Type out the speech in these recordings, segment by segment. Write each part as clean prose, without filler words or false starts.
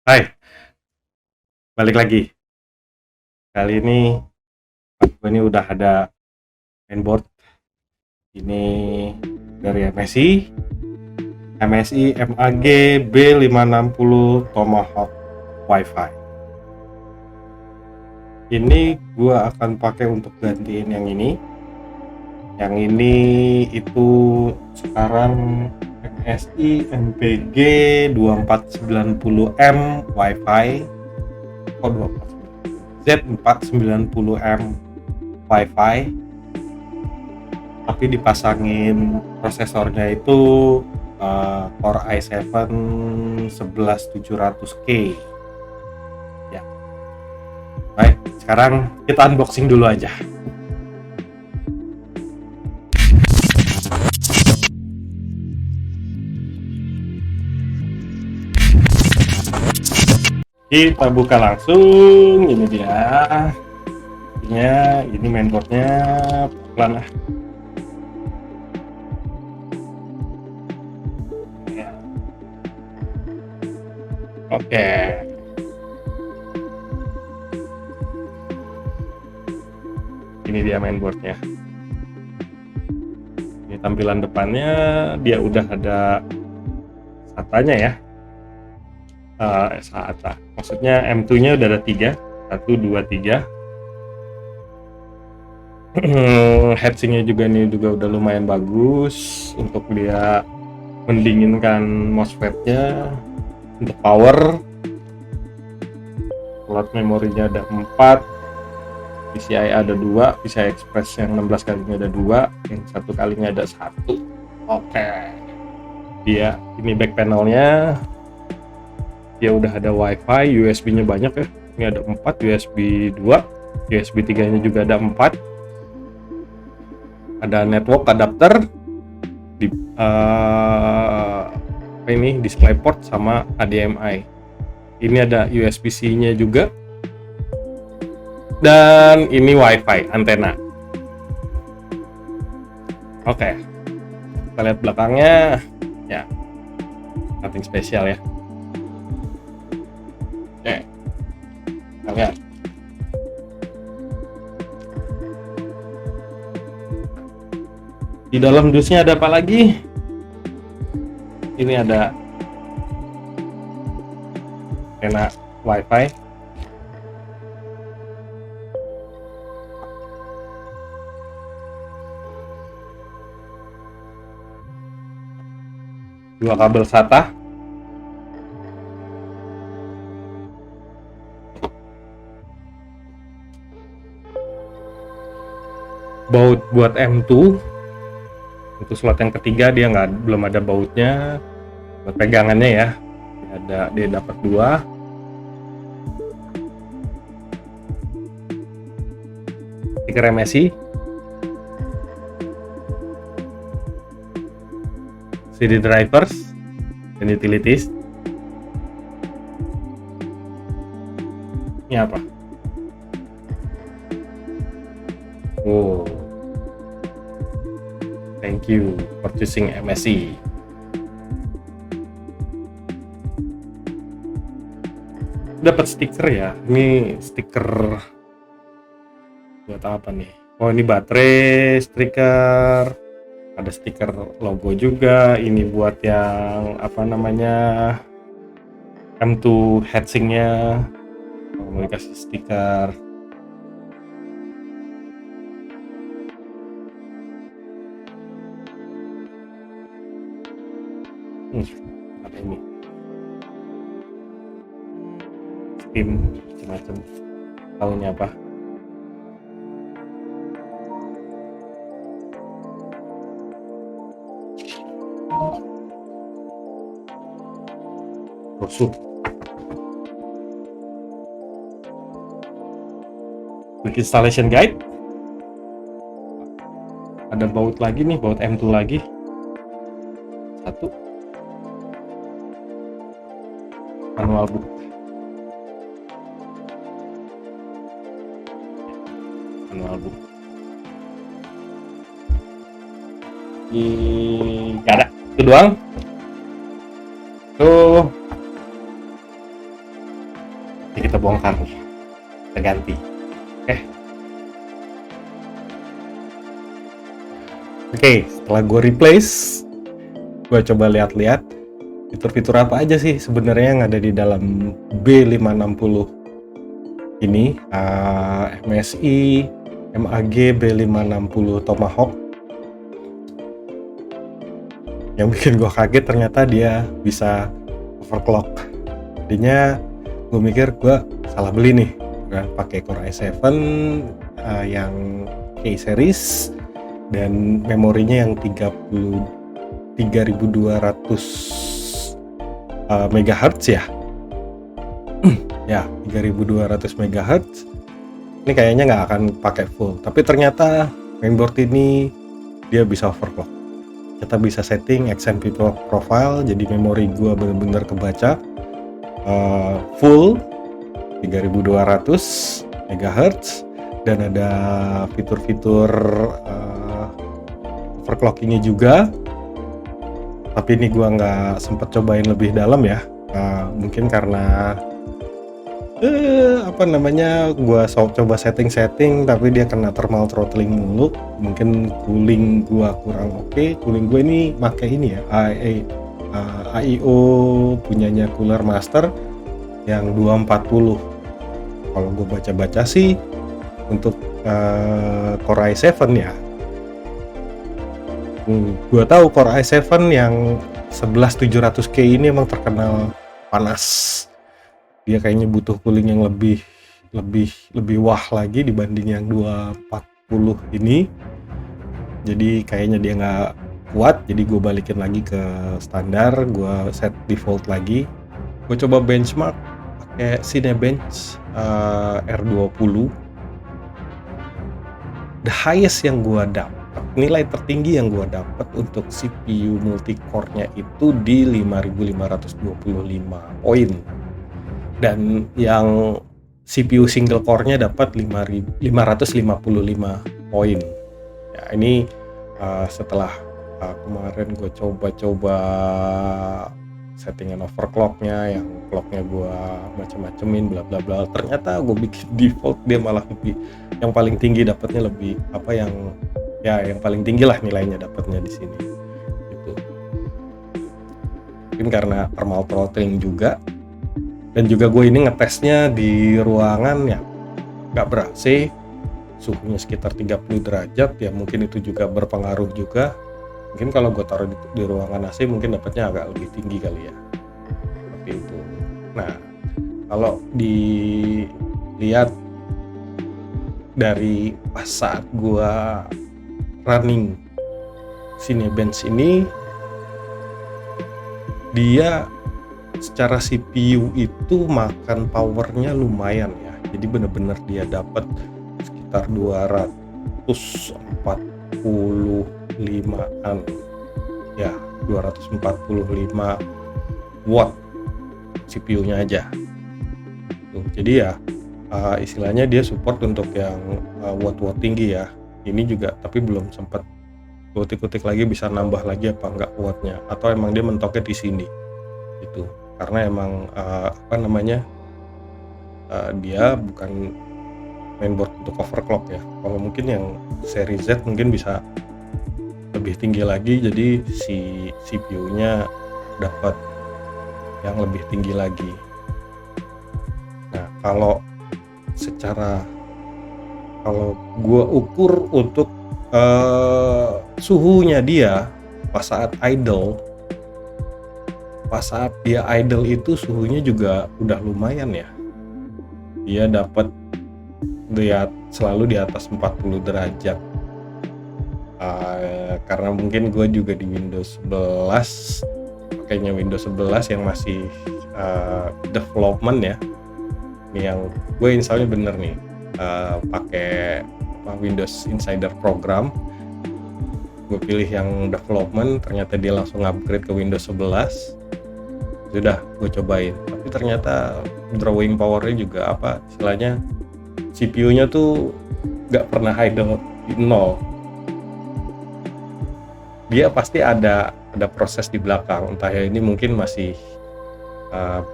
Hai, balik lagi. Kali ini gue ini udah ada mainboard. Ini dari MSI MAG B560 Tomahawk Wi-Fi. Ini gue akan pakai untuk gantiin yang ini. Yang ini itu sekarang MSI MPG 2490M Wi-Fi. Oh, 2490 Z490M Wi-Fi, tapi dipasangin prosesornya itu Core i7 11700K ya. Baik, sekarang kita unboxing dulu aja. Kita buka langsung. Ini dia. Ini mainboardnya pelan lah. Ya. Oke. Ini dia mainboardnya. Ini tampilan depannya, dia udah ada SATA-nya ya. SATA. Maksudnya M2-nya udah ada 3, 1, 2, 3. Heatsinknya juga nih juga udah lumayan bagus untuk dia mendinginkan MOSFET-nya. Untuk power, slot memorinya ada 4, PCI ada 2, PCI Express yang 16 kalinya ada 2, yang 1 kalinya ada 1. Oke. Dia ini back panelnya. Dia udah ada Wi-Fi, USB-nya banyak ya. Ini ada 4, USB 2, USB 3-nya juga ada 4. Ada network adapter di ini DisplayPort sama HDMI. Ini ada USB-C-nya juga. Dan ini Wi-Fi antena. Oke. Kita lihat belakangnya. Ya. Nothing spesial ya. Oke. Kita lihat. Di dalam dusnya ada apa lagi? Ini ada antena Wi-Fi. Dua kabel SATA. Baut buat M2. Untuk slot yang ketiga dia belum ada bautnya. Buat pegangannya ya, dia dapat 2. Stiker MSI, CD drivers dan utilities. Ini apa? Oh, thank you for choosing MSI. Dapat stiker ya. Ini stiker buat apa nih? Oh, ini baterai stiker. Ada stiker logo juga. Ini buat yang apa namanya, M2 heatsinknya. Mau dikasih stiker. Apa ini? Steam macam-macam. Tahunya apa? Brosur. Quick installation guide. Ada baut lagi nih, baut M2 lagi. 1. Manual book. Gak ada, itu doang. Tuh Ya kita bongkar nih, kita ganti. Oke, setelah gue replace, gue coba lihat-lihat fitur-fitur apa aja sih sebenarnya yang ada di dalam B560 ini, MSI MAG B560 Tomahawk. Yang bikin gue kaget ternyata dia bisa overclock. Jadinya gue mikir gue salah beli nih, kan pakai Core i7 yang K series dan memorinya yang 33.200 MHz ya. Ya, 3200 MHz. Ini kayaknya nggak akan pakai full, tapi ternyata mainboard ini dia bisa overclock. Kita bisa setting XMP profile, jadi memori gua bener-bener kebaca full 3200 MHz, dan ada fitur-fitur overclockingnya juga. Tapi ini gua nggak sempet cobain lebih dalam ya, mungkin karena gua coba setting tapi dia kena thermal throttling mulu. Mungkin cooling gua kurang oke. Cooling gua ini pakai ini ya, AIO punyanya Cooler Master yang 240. Kalau gua baca-baca sih untuk Core i7 ya, gua tahu Core i7 yang 11700K ini emang terkenal panas. Dia kayaknya butuh cooling yang lebih wah lagi dibanding yang 240 ini. Jadi kayaknya dia nggak kuat, jadi gue balikin lagi ke standar, gue set default lagi. Gue coba benchmark pakai Cinebench R20. The highest yang gue dapat, nilai tertinggi yang gue dapat untuk CPU multi-core-nya itu di 5525 poin. Dan yang CPU single core-nya dapat 555 poin. Ya, ini setelah kemarin gue coba settingan overclock-nya, yang clock-nya gue macem-macemin bla bla bla. Ternyata gue bikin default dia malah lebih, yang paling tinggi dapatnya lebih yang paling tinggi lah nilainya dapatnya di sini. Gitu. Mungkin karena thermal throttling juga. Dan juga gue ini ngetesnya di ruangan yang nggak ber-AC, suhunya sekitar 30 derajat, ya mungkin itu juga berpengaruh juga. Mungkin kalau gue taruh di ruangan AC mungkin dapatnya agak lebih tinggi kali ya. Seperti itu. Nah, kalau dilihat dari pas saat gue running Cinebench ini, dia secara CPU itu makan powernya lumayan ya. Jadi bener-bener dia dapat sekitar 245-an ya, 245 watt CPU-nya aja. Jadi ya istilahnya dia support untuk yang watt-watt tinggi ya. Ini juga tapi belum sempat kutik-kutik lagi bisa nambah lagi apa enggak wattnya, atau emang dia mentoknya di sini gitu. Karena emang dia bukan mainboard untuk overclock ya. Kalau mungkin yang seri Z mungkin bisa lebih tinggi lagi, jadi si CPU-nya dapat yang lebih tinggi lagi. Nah, kalau gue ukur untuk suhunya dia pas saat dia idle itu suhunya juga udah lumayan ya. Dia dapat selalu di atas 40 derajat. Karena mungkin gue juga di Windows 11, pakainya Windows 11 yang masih development ya. Ini yang gue installnya bener nih, pakai Windows Insider Program. Gue pilih yang development, ternyata dia langsung upgrade ke Windows 11. Sudah gue cobain, tapi ternyata drawing powernya juga istilahnya CPU-nya tuh nggak pernah idle di nol. Dia pasti ada proses di belakang, entah ya ini mungkin masih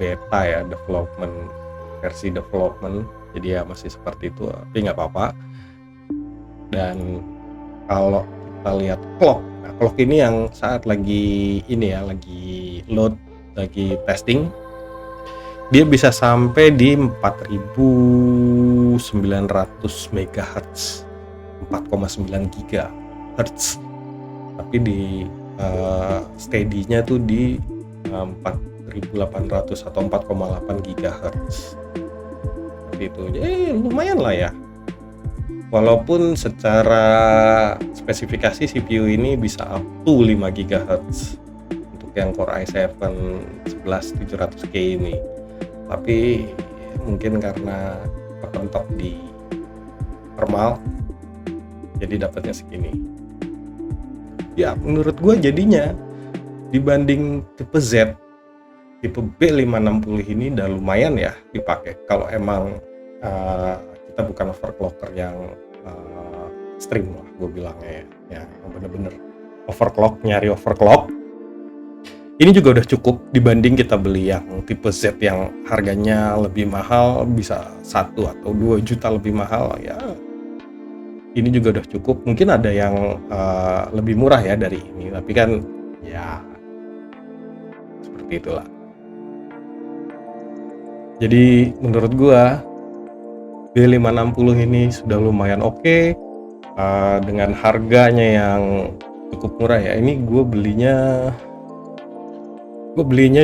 beta ya, development versi development, jadi ya masih seperti itu, tapi nggak apa-apa. Dan kalau kita lihat clock, nah clock ini yang saat lagi ini ya, lagi load, lagi testing, dia bisa sampai di 4900 MHz, 4,9 GHz, tapi di steady-nya tuh di 4800 atau 4,8 GHz seperti itu. Jadi lumayan lah ya, walaupun secara spesifikasi CPU ini bisa up to 5 GHz untuk yang Core i7 11700K ini, tapi mungkin karena kepentok di thermal jadi dapatnya segini. Ya menurut gue jadinya dibanding tipe Z, tipe B560 ini udah lumayan ya dipakai kalau emang kita bukan overclocker yang extreme lah gue bilangnya ya, yang bener-bener overclock, nyari overclock. Ini juga udah cukup dibanding kita beli yang tipe Z yang harganya lebih mahal, bisa 1 atau 2 juta lebih mahal ya. Ini juga udah cukup. Mungkin ada yang lebih murah ya dari ini, tapi kan ya seperti itulah. Jadi menurut gua B560 ini sudah lumayan oke, dengan harganya yang cukup murah ya. Ini gue belinya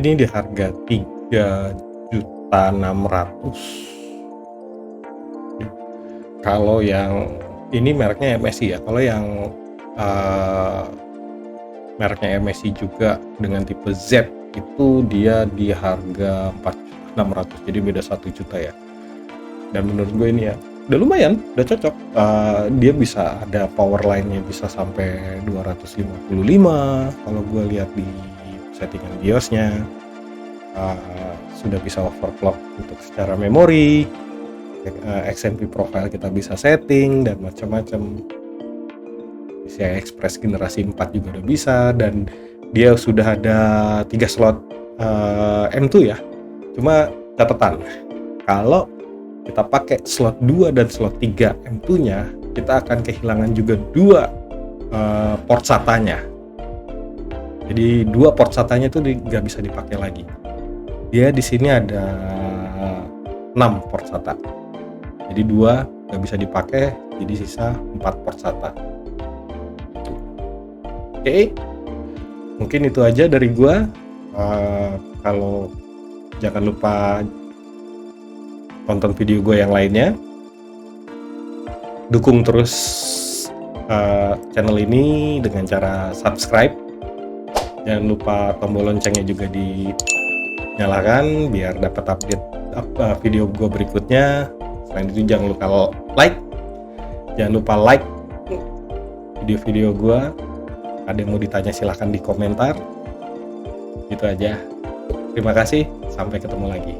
di harga 3.600.000. Kalau yang ini mereknya MSI ya. Kalau yang mereknya MSI juga dengan tipe Z itu dia di harga 4.600.000, jadi beda 1 juta ya. Dan menurut gue ini ya udah lumayan, udah cocok. Dia bisa ada power line-nya bisa sampai 255 kalau gue lihat di settingan BIOS-nya. Sudah bisa overclock untuk secara memori, XMP profile kita bisa setting dan macam-macam. PCI Express generasi 4 juga udah bisa, dan dia sudah ada 3 slot M2 ya. Cuma catatan, kalau kita pakai slot 2 dan slot 3 M2-nya, kita akan kehilangan juga 2 port SATA-nya. Jadi 2 port SATA-nya itu nggak bisa dipakai lagi. Dia di sini ada 6 port SATA. Jadi 2 nggak bisa dipakai, jadi sisa 4 port SATA. Oke, mungkin itu aja dari gua. Kalau jangan lupa tonton video gue yang lainnya, dukung terus channel ini dengan cara subscribe. Jangan lupa tombol loncengnya juga dinyalakan biar dapat update video gue berikutnya. Selain itu jangan lupa like video-video gue. Ada yang mau ditanya silahkan di komentar. Gitu aja. Terima kasih, sampai ketemu lagi.